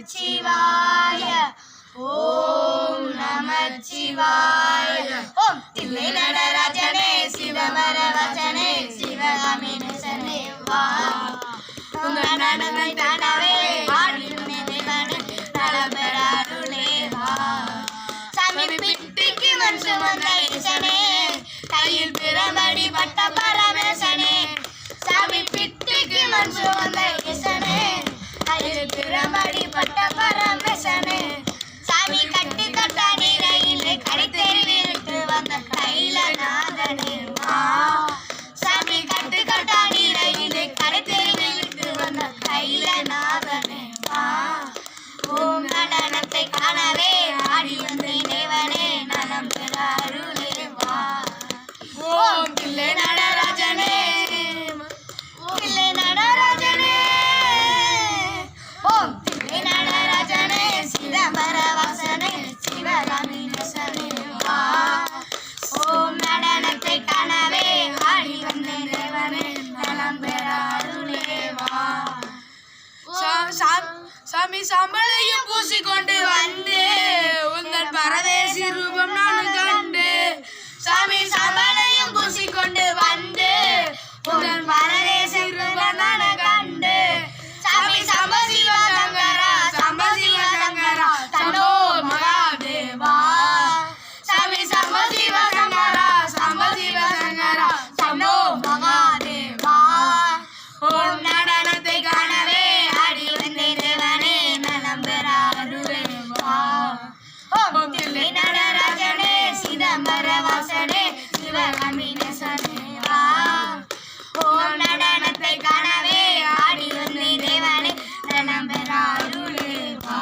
நமச்சிவாய ஓம் நமச்சிவாய ஓம் தில்லை நடராஜனே சிவவர வசனே சிவகாமி நேசனே வா உங்கள் நடனை தானவே ஆடியுமே தேவனே நலம்பெறாருளே வா சாமி பிட்டிக்கு மனசு வந்த ஈசனே கையில் பிரமடி பட்ட பரமேசனே சாமி பிட்டிக்கு மனசு வந்த ஈசனே கையில் பிரமடி பட்ட பரமேசனே சாமி கட்டு கட்டா நீரையிலே கடை தெருவிட்டு வந்த கைலநாதனே வா சாமி கட்டு கட்டா நீரையிலே கடை தெருவிட்டு வந்த கைலநாதனே வா ஓம் நடனத்தை காணவே ஆடி வந்த தேவனே நலம் பெற அருளே வா ஓம் தில்லை நடராஜனே தில்லை நடராஜனே ஓம் தில்லை நடராஜனே சிதம்பர வாசனே சிவகாமி நேசனே வா ஓம் நடனத்தை காணவே ஆடி வந்த தேவனே நலம் பெற அருளே வா சாமி சம்பளையும் பூசிக்கொண்டு வந்து உந்தன் பரதேசி ரூபம் நான் கண்டு சாமி சம்பளையும் பூசிக்கொண்டு வந்து உங்கள் பரதேசி ரூபம் நான் கண்டு சாமி சம்பசிவ சங்கரா தன்னோ மகாதேவா சாமி சம்பசிவ சங்கரா தன்னோ மகாதேவா ஓம் நடனத்தை காணவே ஆடி வந்த தேவனே நலம் பெற அருளே வா ஓம் தில்லை நடராஜனே சிதம்பர வாசனே சிவகாமி நேசனே வா ஓம் நடனத்தை காணவே ஆடி வந்த தேவனே நலம் பெற அருளே வா.